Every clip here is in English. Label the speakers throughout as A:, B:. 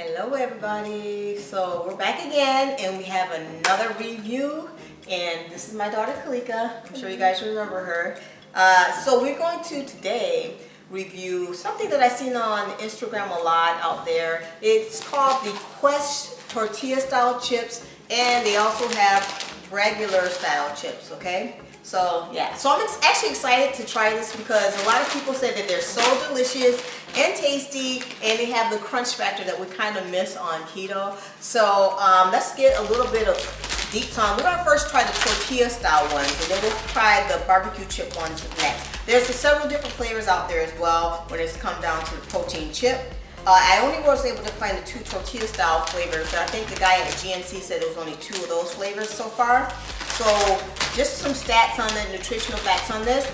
A: Hello everybody. So we're back again and we have another review, and this is my daughter Kalika. I'm sure you guys remember her. So we're going to today review something that I've seen on Instagram a lot out there. It's called the Quest tortilla style chips, and they also have regular style chips, okay? So yeah, so I'm actually excited to try this because a lot of people said that they're so delicious and tasty, and they have the crunch factor that we kind of miss on keto. So let's get a little bit of deep time. We're gonna first try the tortilla style ones, and then we'll try the barbecue chip ones next. There's several different flavors out there as well when it's come down to the protein chip. I only was able to find the 2 tortilla style flavors, and I think the guy at GNC said there was only 2 of those flavors so far. So just some stats on the nutritional facts on this.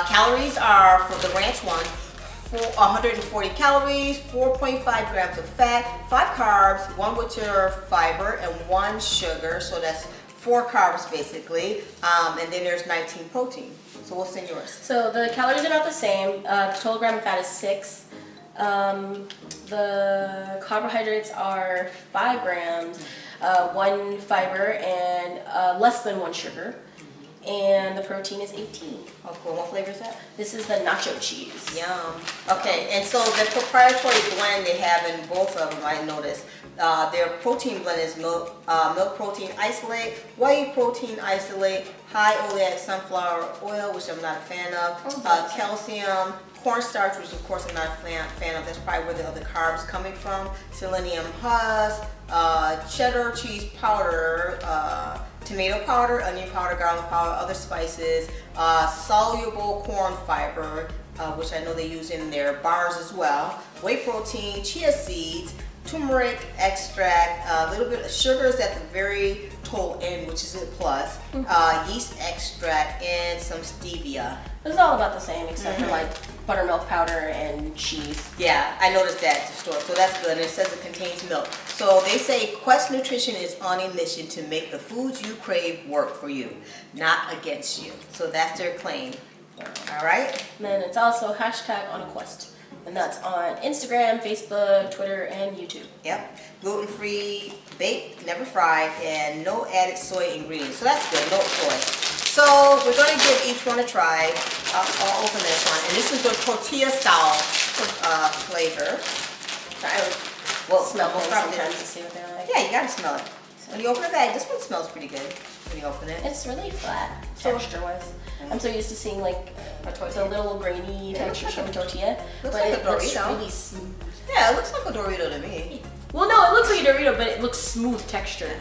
A: Calories are, for the ranch ones, 140 calories, 4.5 grams of fat, 5 carbs, 1 with your fiber, and 1 sugar. So that's 4 carbs basically. And then there's 19 protein. So what's in yours? So
B: the calories are about the same. The total gram of fat is 6. The carbohydrates are 5 grams, 1 fiber, and less than 1 sugar. And the protein is 18.
A: Oh, cool. What flavor is that?
B: This is the nacho cheese.
A: Yum. Okay, and so the proprietary blend they have in both of them, I noticed. Their protein blend is milk protein isolate, whey protein isolate, high oleic sunflower oil, which I'm not a fan of, calcium, cornstarch, which of course I'm not a fan of. That's probably where the other carbs coming from. Selenium husk, cheddar cheese powder, tomato powder, onion powder, garlic powder, other spices, soluble corn fiber, which I know they use in their bars as well, whey protein, chia seeds, turmeric extract, a little bit of sugars at the very total end, which is a plus, yeast extract, and some stevia.
B: It's all about the same except for like buttermilk powder and cheese.
A: Yeah, I noticed that at the store, so that's good. And it says it contains milk. So they say Quest Nutrition is on a mission to make the foods you crave work for you, not against you. So that's their claim. All right?
B: And then it's also hashtag on a quest. And that's on Instagram, Facebook, Twitter, and YouTube.
A: Yep. Gluten-free, baked, never fried, and no added soy ingredients. So that's good, no soy. So we're going to give each one a try. I'll open this one. And this is the tortilla style flavor.
B: I smell them sometimes to see what they're like.
A: Yeah, you got to smell it. When you open the bag, this one smells pretty good when you open it.
B: It's really flat, texture-wise. I'm so used to seeing like the little grainy texture from a tortilla,
A: Looks
B: but
A: like
B: it
A: a
B: looks
A: Dorito.
B: really smooth.
A: Yeah, it looks like a Dorito to me.
B: Well, no, it looks like a Dorito, but it looks smooth texture.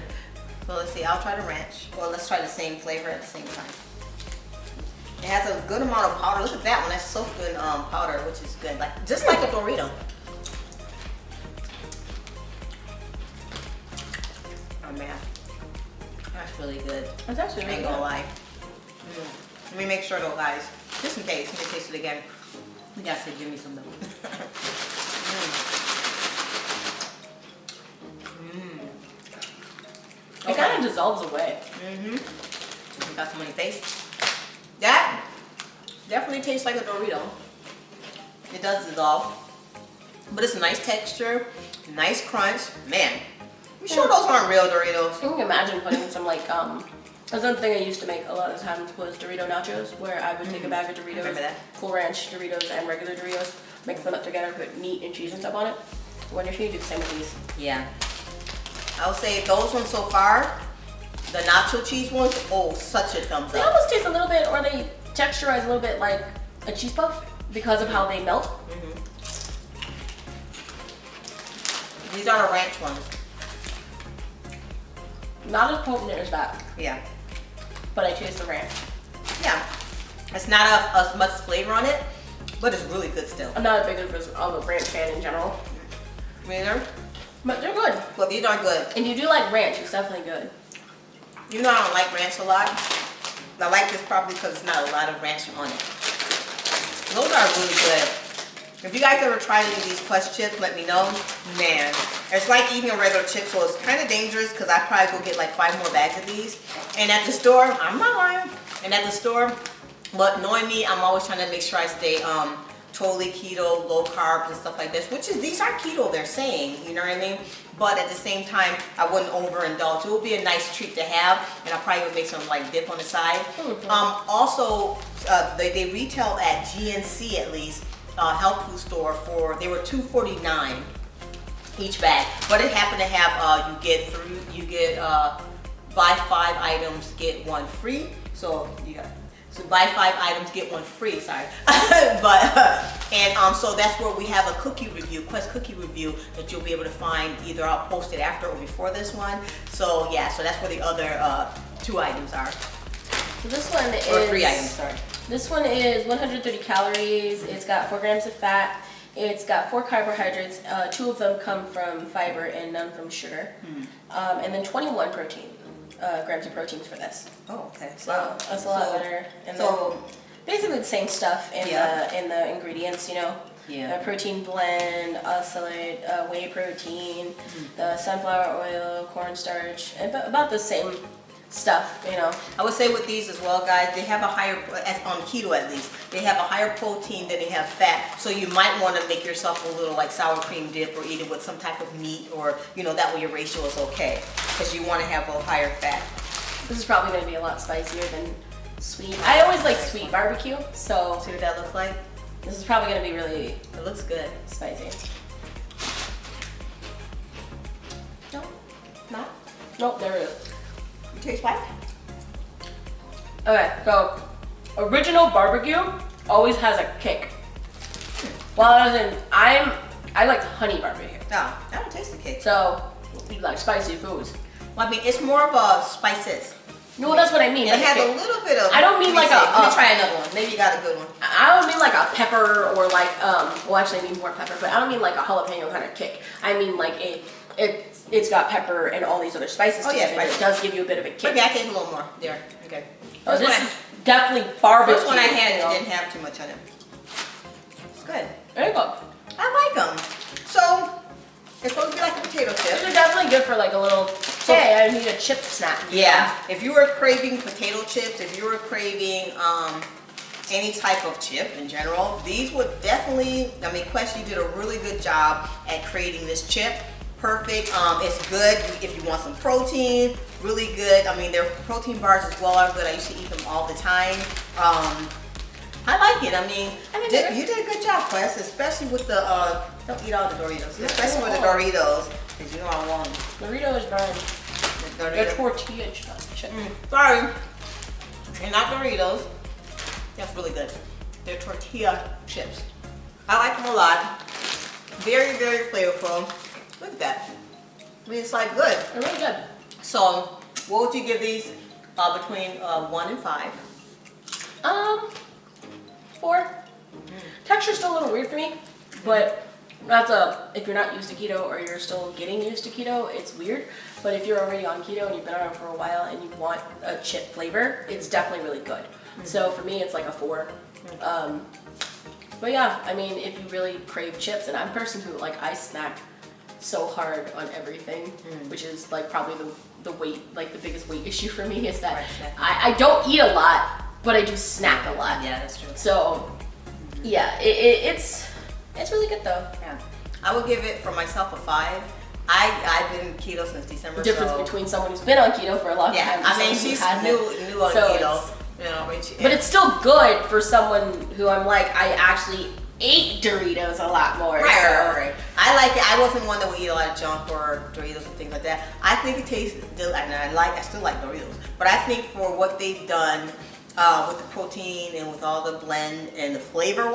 A: Well, let's see. I'll try the ranch. Well, let's try the same flavor at the same time. It has a good amount of powder. Look at that one. That's soaked in powder, which is good. Like just like a Dorito. Oh man, that's really good.
B: That's actually really
A: I ain't gonna lie. Let me make sure though, guys. Just in case, let me taste it again. You guys said give me some milk.
B: It kind of dissolves away.
A: You got some on your face. That definitely tastes like a Dorito. It does dissolve, but it's a nice texture, nice crunch. Man, you sure those aren't real Doritos?
B: I can imagine putting some like that's another thing I used to make a lot of times was Dorito nachos, where I would take a bag of Doritos,
A: Remember that?
B: Cool Ranch Doritos, and regular Doritos, mix them up together, put meat and cheese and stuff on it. I wonder if you do the same with these.
A: Yeah. I would say those ones so far, the nacho cheese ones, oh, such a thumbs
B: They
A: up.
B: almost taste a little bit, or they texturize a little bit like a cheese puff because of how they melt.
A: These are the ranch ones.
B: Not as potent as that,
A: Yeah.
B: but I taste the ranch.
A: Yeah. It's not as much flavor on it, but it's really good still.
B: I'm not a big of a ranch fan in general,
A: Me neither.
B: but they're good.
A: Well, these are good.
B: And you do like ranch, it's definitely good.
A: You know I don't like ranch a lot. I like this probably because it's not a lot of ranch on it. Those are really good. If you guys ever tried any of these Quest chips, let me know. Man, it's like eating a regular chip, so it's kind of dangerous because I probably go get like 5 more bags of these. And at the store, I'm not lying. And at the store, but knowing me, I'm always trying to make sure I stay totally keto, low carbs and stuff like this, which is, these are keto, they're saying, you know what I mean? But at the same time, I wouldn't overindulge. It would be a nice treat to have, and I probably would make some like dip on the side. Also, they retail at GNC at least, health food store they were $2.49 each bag, but it happened to have you get buy 5 items get 1 free. So buy 5 items get 1 free. Sorry, but so that's where we have a cookie review, Quest cookie review, that you'll be able to find. Either I'll post it after or before this one. So yeah, so that's where the other 2 items are.
B: So this one is,
A: or 3 items. Sorry.
B: This one is 130 calories. It's got 4 grams of fat. It's got 4 carbohydrates. 2 of them come from fiber and none from sugar. And then 21 grams of proteins for this.
A: Oh, okay.
B: So
A: Wow.
B: that's a lot better. And then basically the same stuff in the ingredients, you know.
A: Yeah.
B: The protein blend, isolate, whey protein, the sunflower oil, cornstarch, about the same stuff, you know.
A: I would say with these as well, guys, they have a higher, as on keto at least, they have a higher protein than they have fat. So you might want to make yourself a little like sour cream dip, or eat it with some type of meat, or you know, that way your ratio is okay, because you want to have a higher fat.
B: This is probably going to be a lot spicier than sweet. I always like sweet barbecue, so
A: See what that looks like?
B: this is probably going to be really
A: It looks good.
B: spicy.
A: No, not.
B: Nope, there it is.
A: You taste what?
B: Okay, so original barbecue always has a kick. While I like honey barbecue.
A: No, I don't taste the cake.
B: So you like spicy foods.
A: Well, I mean, it's more of a spices.
B: No, that's what I mean.
A: It
B: like
A: has
B: a
A: a
B: kick.
A: little bit of.
B: I don't mean like
A: Let me try another one. Maybe you got a good one.
B: I don't mean like a pepper or like well, actually I mean more pepper, but I don't mean like a jalapeno kind of kick. I mean like it's got pepper and all these other spices.
A: Oh,
B: to
A: yeah,
B: it, and it does give you a bit of a kick.
A: Maybe I taste a little more. There. Okay.
B: Oh, this is definitely barbecue.
A: First one I had,
B: you know?
A: it didn't have too much on it. It's good.
B: There you go.
A: I like them. So it's supposed to be like a potato
B: These
A: chip.
B: are definitely good for like a little, hey, I need a chip snack.
A: Yeah. If you were craving potato chips, if you were craving any type of chip in general, these would definitely. I mean, Quest, you did a really good job at creating this chip. Perfect. It's good if you want some protein. Really good. I mean, their protein bars as well are good. I used to eat them all the time. I like it. I mean, you did a good job, Quest, especially with the, don't eat all the Doritos, especially with the Doritos, because you know I want them.
B: Doritos burn. They're
A: Doritos.
B: tortilla chips.
A: Sorry, they're not Doritos. That's really good. They're tortilla chips. I like them a lot. Very, very flavorful. Look at that. I mean, it's like good.
B: They're really good.
A: So, what would you give these between 1 and 5?
B: 4. Texture's still a little weird for me, but if you're not used to keto or you're still getting used to keto, it's weird. But if you're already on keto and you've been on it for a while and you want a chip flavor, it's definitely really good. So for me, it's like a 4. But yeah, I mean, if you really crave chips, and I'm a person who I snack so hard on everything, which is like probably the weight, like the biggest weight issue for me is that I don't eat a lot, but I do snack a lot.
A: Yeah, that's true.
B: So yeah, it's really good though.
A: Yeah. I would give it for myself a 5. I've been keto since December.
B: The difference between someone who's been on keto for a long time.
A: I mean, she's new on keto. You know,
B: but it's still good for someone who I actually ate Doritos a lot more.
A: Right. I like it. I wasn't one that would eat a lot of junk or Doritos and things like that. I think it tastes and I still like Doritos, but I think for what they've done with the protein and with all the blend and the flavor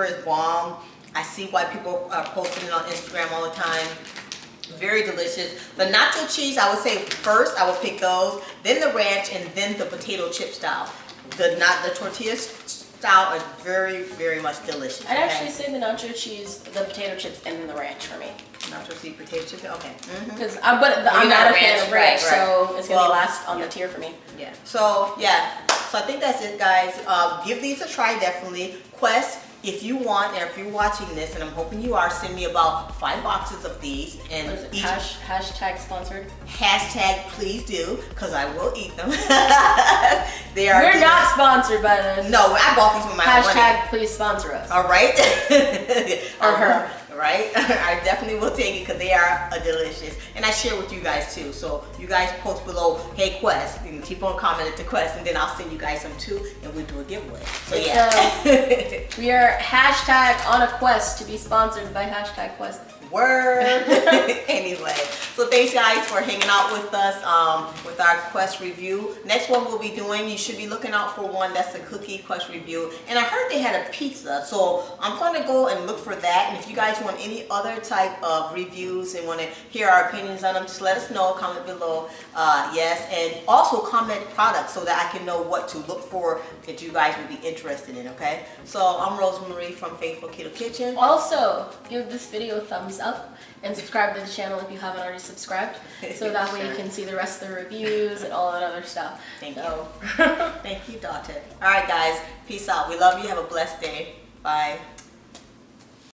A: is bomb. I see why people are posting it on Instagram all the time. Very delicious. The nacho cheese, I would say first, I would pick those, then the ranch, and then the potato chip style. The tortilla style is very, very much delicious.
B: I'd actually say the nacho cheese, the potato chips, and then the ranch for me.
A: Nacho cheese, potato chip, okay.
B: Because I'm not a fan of ranch, so it's gonna be last on the tier for me.
A: Yeah. So I think that's it, guys. Give these a try, definitely. Quest if you want, or if you're watching this, and I'm hoping you are, send me about 5 boxes of these. And
B: What is it?
A: each
B: Hashtag sponsored.
A: hashtag please do, because I will eat them. They are.
B: We're not sponsored by this.
A: No, I bought these with my own money.
B: Hashtag please sponsor us.
A: All right.
B: Or her.
A: Right? I definitely will take it because they are delicious. And I share with you guys too. So you guys post below, hey Quest, you can keep on commenting to Quest, and then I'll send you guys some too, and we'll do a giveaway. So yeah.
B: We are hashtag on a quest to be sponsored by hashtag Quest.
A: Word. Anyway, so thanks guys for hanging out with us with our Quest review. Next one we'll be doing, you should be looking out for one that's a cookie Quest review. And I heard they had a pizza, so I'm going to go and look for that. And if you guys want any other type of reviews and want to hear our opinions on them, just let us know. Comment below. Yes, and also comment products so that I can know what to look for that you guys would be interested in. Okay. So I'm Rosemarie from Faithful Keto Kitchen.
B: Also, give this video a thumbs up and subscribe to the channel if you haven't already subscribed, so that way you can see the rest of the reviews and all that other stuff.
A: Thank you. Thank you, daughter. All right, guys. Peace out. We love you. Have a blessed day. Bye.